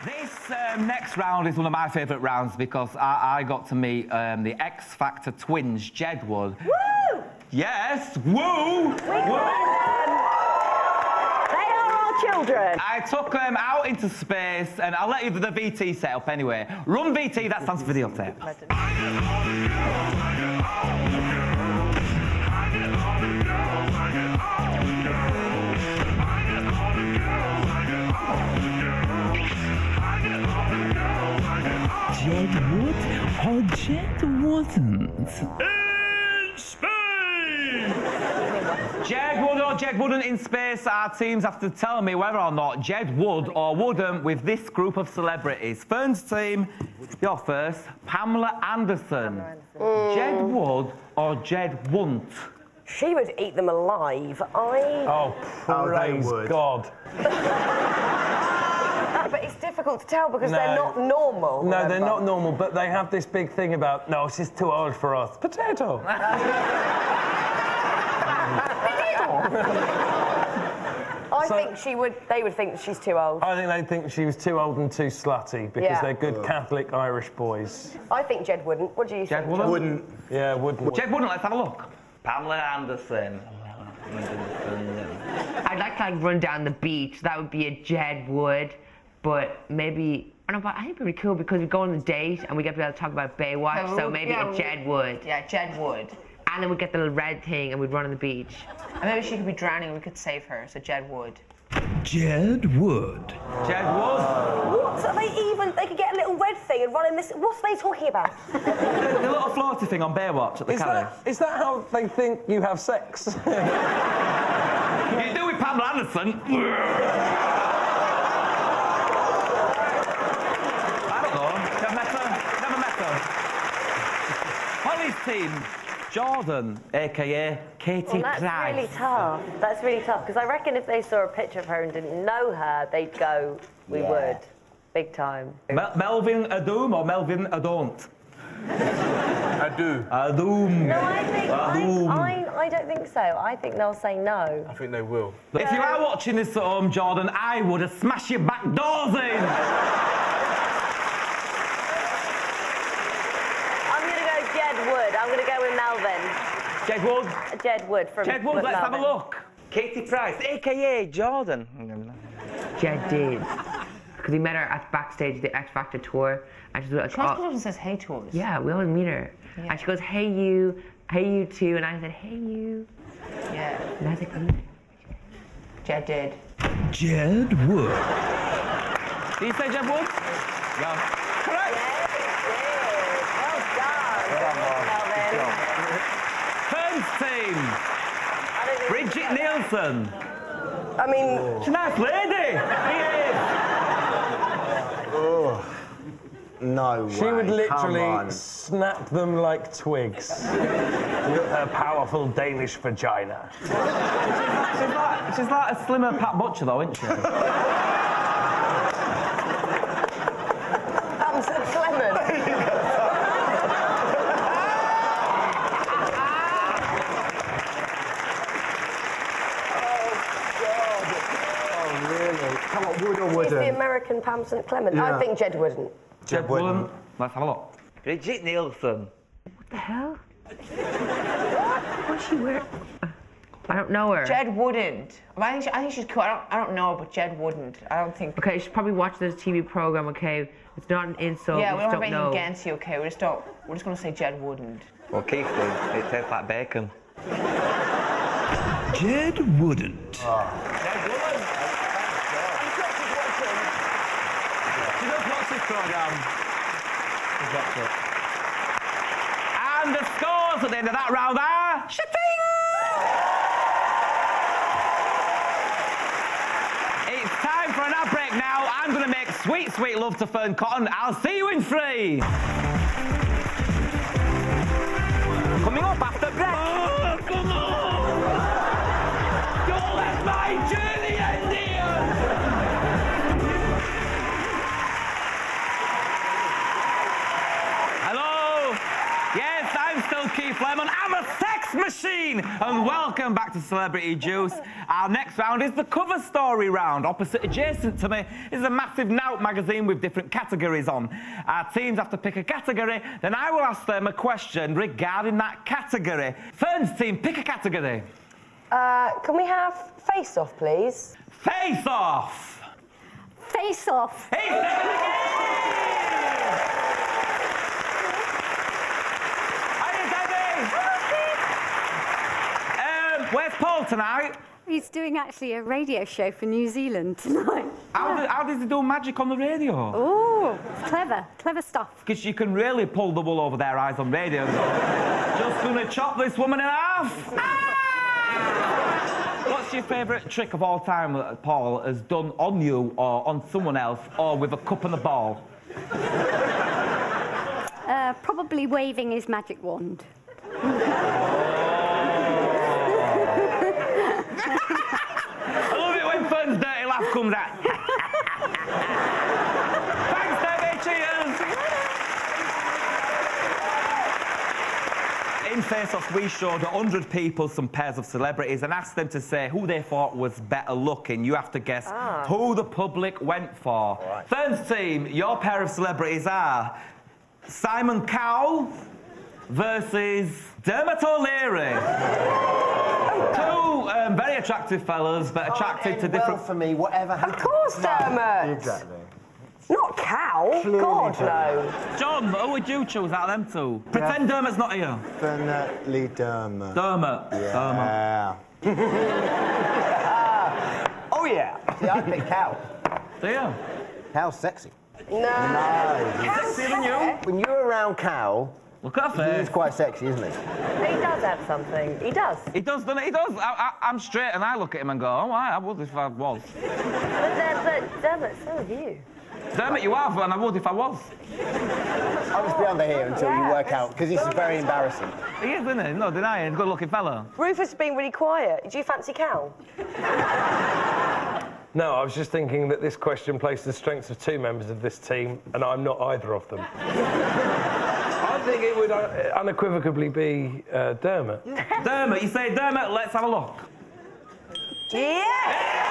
This next round is one of my favourite rounds because I got to meet the X Factor twins, Jedward. Woo! Yes, woo! Woo! They are our children. I took them out into space, and I'll let you do the VT setup anyway. Run VT, that stands for videotape. Jedward or Jedwardn't? In space! Jedward or Jedwardn't in space, our teams have to tell me whether or not Jed would or wouldn't with this group of celebrities. Fern's team, you're first. Pamela Anderson. Jed would or Jed wouldn't? She would eat them alive. Oh, praise God. But it's difficult to tell because they're not normal. No, they're not normal, but they have this big thing about, no, she's too old for us. Potato. I think they would think she's too old. I think they'd think she was too old and too slutty because they're good Catholic Irish boys. I think Jed wouldn't. What do you think? Jed wouldn't? Yeah, wouldn't. Jed wouldn't, let's have a look. Pamela Anderson. I'd like to run down the beach. That would be a Jed would, but maybe I don't know. But I think it'd be pretty cool because we go on a date and we get to be able to talk about Baywatch. So maybe a Jed would. Yeah, Jed would. And then we'd get the little red thing and we'd run on the beach. And maybe she could be drowning and we could save her. So Jed would. Jed would. Jed would. What are they even? They could get a little red thing and run in this. What are they talking about? The little floaty thing on Baywatch at the Cali. Is that how they think you have sex? You do with Pamela Anderson. I don't know. Never met her. Never met her. Holly's team, Jordan, a.k.a. Katie Price. That's really tough. That's really tough, because I reckon if they saw a picture of her and didn't know her, they'd go, we would. Big time. Melvin Adoom or Melvin Adont? Adu. Adoom. No, I don't think so. I think they'll say no. I think they will. If you are watching this at home, Jordan, I would have smashed your back doors in. I'm going to go Jed Wood. I'm going to go with Melvin. Jed Wood? Jed Wood from Jed Wood, let's have a look. Katie Price, a.k.a. Jordan. Jed did. Because we met her at backstage the X Factor tour. And she's like, She says hey to us. yeah, we always meet her. Yeah. And she goes, hey you too. And I said, hey you. Yeah. And I was like, Jed did. Jed Wood. Did you say Jed Wood? No. Correct. Yes, well done. Melvin. Fern's team. Bridget Nielsen. I mean... She's a nice lady. Oh. No way. She would literally snap them like twigs with her powerful Danish vagina. She's like a slimmer Pat Butcher, though, isn't she? Hamson Clement. Come on, would or He's wouldn't? the American Pam St. Clement. Yeah. I think Jed wouldn't. Jed wouldn't. Let's have a look. Bridget Nielsen. what the hell? What's she wearing? I don't know her. Jed wouldn't. I think she's cool. I don't know, but Jed wouldn't. I don't think. Okay, she's probably watched this TV program. Okay, it's not an insult. Yeah, we don't have don't anything know. against you. Okay, we're just gonna say Jed wouldn't. Well, Keith did. It tastes like bacon. Jed wouldn't. Jed wouldn't. She does watch this program. She's watched it. And the scores at the end of that round are... Shitting! It's time for an ad break now. I'm going to make sweet, sweet love to Fern Cotton. I'll see you in 3. Coming up after break. Oh, come on! Don't let my journey end here! Hello? Yes, I'm still Keith Lemon. I'm a sex machine! machine, and welcome back to Celebrity Juice. Our next round is the cover story round. Opposite adjacent to me is a massive Nout magazine with different categories on. Our teams have to pick a category, then I will ask them a question regarding that category. Fern's team, pick a category. Can we have Face Off, please? Face Off! Face Off. Hey, where's Paul tonight? He's doing actually a radio show for New Zealand tonight. How does he do magic on the radio? Oh, clever stuff. Because you can really pull the wool over their eyes on radio. Just gonna chop this woman in half. Ah! What's your favourite trick of all time that Paul has done on you or on someone else or with a cup and a ball? Probably waving his magic wand. I love it when Fern's dirty laugh comes out. Thanks, Debbie. Cheers. In Face Off, we showed 100 people some pairs of celebrities and asked them to say who they thought was better looking. You have to guess who the public went for. Right. Fern's team, your pair of celebrities are Simon Cowell versus Dermot O'Leary. Two very attractive fellas, but attracted to different... Well for me, whatever happens. Of course, Dermot. Exactly. Not Cow. God, no. John, who would you choose out of them two? Pretend Dermot's not here. Definitely Dermot. Dermot. Yeah. Oh, yeah. See, I pick Cow. Do you? Cow's sexy. No. Sexier than you? When you're around Cow, Look at her he's face. quite sexy, isn't he? He does have something. He does. He does, doesn't he? He does. I'm straight and I look at him and go, oh, I would if I was. But Dermot, so are you. Dermot, you have, and I would if I was. I'll just be under here until you work out, because this is very embarrassing. He is, isn't he? No denying. Good-looking fella. Rufus has been really quiet. Do you fancy Cow? No, I was just thinking that this question placed the strengths of two members of this team, and I'm not either of them. I think it would unequivocally be Dermot. Dermot, you say Dermot, let's have a look. Yeah!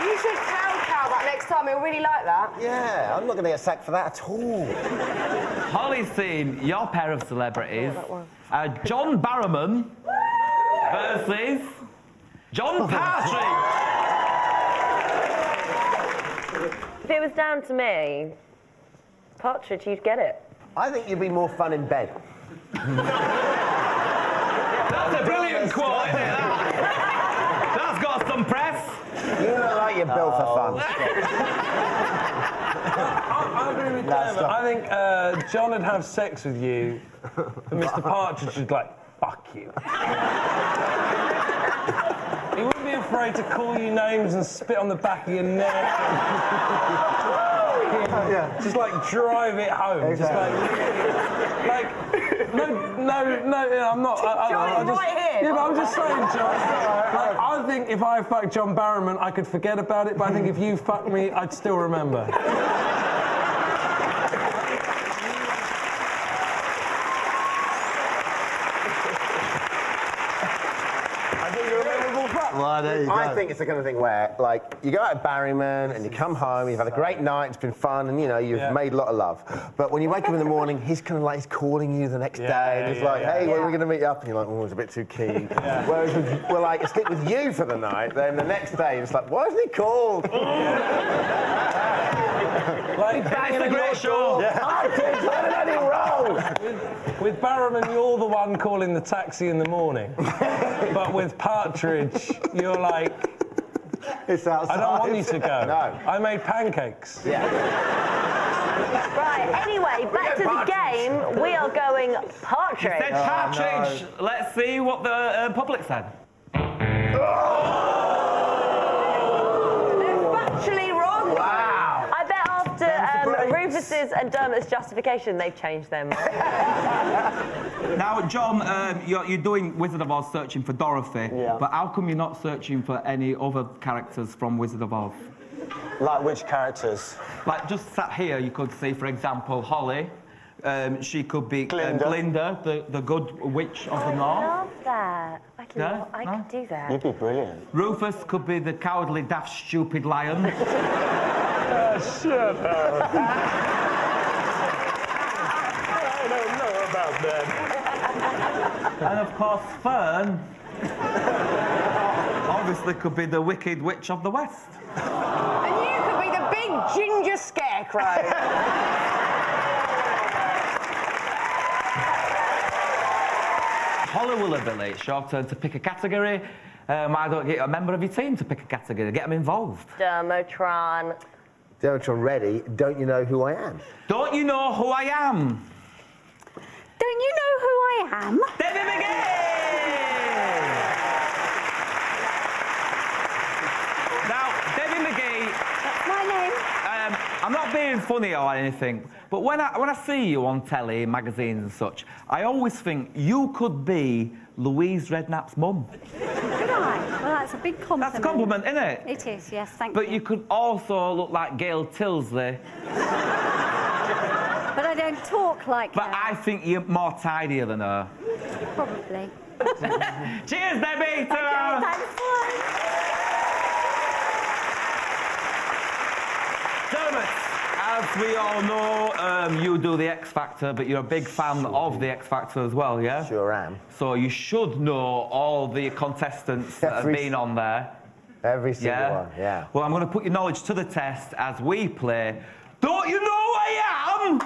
You should tell Cow that next time. He'll really like that. Yeah, I'm not going to get sacked for that at all. Holly's team, your pair of celebrities, John Barrowman versus John Partridge. If it was down to me, Partridge, you'd get it. I think you'd be more fun in bed. That's a brilliant quote, isn't it? That's got some press. You look like you're built for fun. I agree with Dermot. I think John would have sex with you, and Mr. Partridge would like, fuck you. He wouldn't be afraid to call you names and spit on the back of your neck. Just like drive it home. Exactly. Just like no, I'm not. John is right here. Yeah, but I'm just saying, John. Like, I think if I fucked John Barrowman, I could forget about it, but I think if you fucked me, I'd still remember. Well, there you go. I think it's the kind of thing where, like, you go out to Barryman and you come home, you've had a great night, it's been fun, and, you know, you've made a lot of love. But when you wake up in the morning, he's kind of like, he's calling you the next day, and he's like, hey, when are we going to meet up? And you're like, oh, it's a bit too keen. Whereas we're like, stick with you for the night, then the next day, it's like, why isn't he called? Like, It's a great show. Partridge, where did I do wrong? with Barrowman, you're the one calling the taxi in the morning. But with Partridge, you're like, It's outside. I don't want you to go. No. I made pancakes. Yeah. Right, anyway, back to the game. We are going Partridge. Said Partridge. no. Let's see what the public said. They're factually wrong. Wow. I bet after Rufus's and Dermot's justification, they've changed them. Now, John, you're doing Wizard of Oz searching for Dorothy, but how come you're not searching for any other characters from Wizard of Oz? Like which characters? Like, just sat here, you could see, for example, Holly. She could be Glinda, the good witch of the I north. love that. I could do that. You'd be brilliant. Rufus could be the cowardly, daft, stupid lion. Shut up. I don't know about that. And of course, Fern obviously could be the wicked witch of the west. And you could be the big ginger scarecrow. Holly Willoughby, it's your turn to pick a category. Why don't you get a member of your team to pick a category? Get them involved. Dermotron. Dermotron, ready? Don't you know who I am? Don't you know who I am? Don't you know who I am? Debbie McGee! Now, Debbie McGee... That's my name. I'm not being funny or anything, but when I see you on telly, magazines and such, I always think you could be Louise Redknapp's mum. Could I? Well, that's a big compliment. That's a compliment, isn't it? It is, yes, thank you. But you could also look like Gail Tilsley. But I don't talk like But her. I think you're more tidier than her. Probably. Cheers, Debbie! Okay, thanks, bye. Dermot, as we all know, you do the X Factor, but you're a big fan of the X Factor as well, yeah? Sure am. So you should know all the contestants that have been on there. Every single one, yeah. Well, I'm going to put your knowledge to the test as we play Don't You Know Who I Am?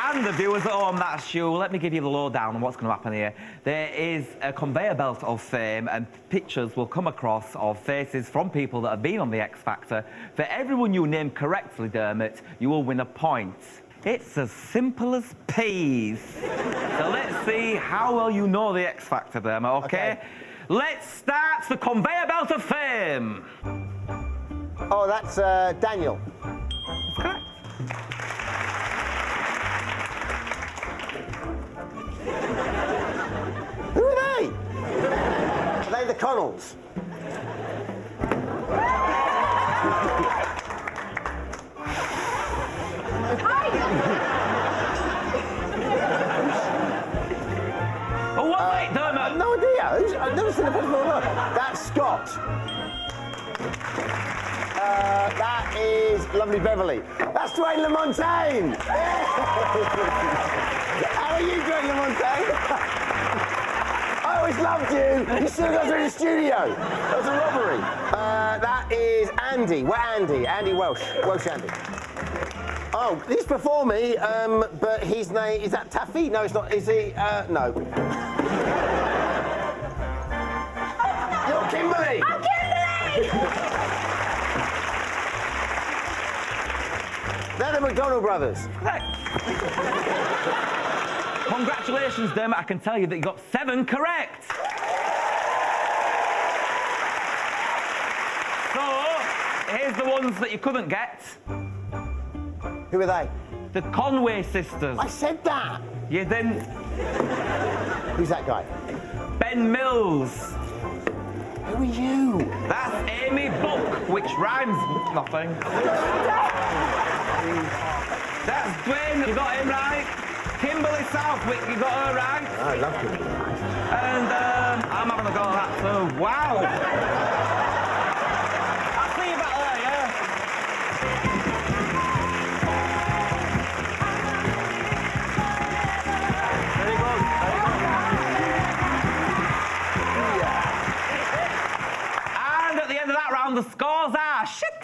And the viewers at home, that's you. Let me give you the lowdown on what's going to happen here. There is a conveyor belt of fame and pictures will come across of faces from people that have been on the X Factor. For everyone you name correctly, Dermot, you will win a point. It's as simple as peas. So let's see how well you know the X Factor, Dermot, okay? Let's start the conveyor belt of fame. Oh, that's Daniel. That's correct. Who are they? Are they the Connells? Oh, what, mate, Dermot? No idea. I've never seen a person like that. That's Scott. That is lovely Beverly. That's Dwayne LaMontagne. How are you, Dwayne LaMontagne? I always loved you. You still got through the studio. That was a robbery. That is Andy. We're Andy. Andy Welsh. Welsh Andy. Oh, he's before me, but his name... Is that Taffy? No, it's not. Is he... no. You're Kimberly! I'm Kimberly! They're the McDonald brothers. Congratulations, Dermot. I can tell you that you got 7 correct. So, here's the ones that you couldn't get. Who are they? The Conway sisters. I said that. You didn't. Who's that guy? Ben Mills. Who are you? That's Amy Buck, which rhymes with nothing. That's Dwayne, you got him right. Kimberly Southwick, you got her right. Oh, I love Kimberly. And I'm having a go at that too. Wow. I'll see you back there, yeah? Very good. Very good. And at the end of that round, the scores are shit.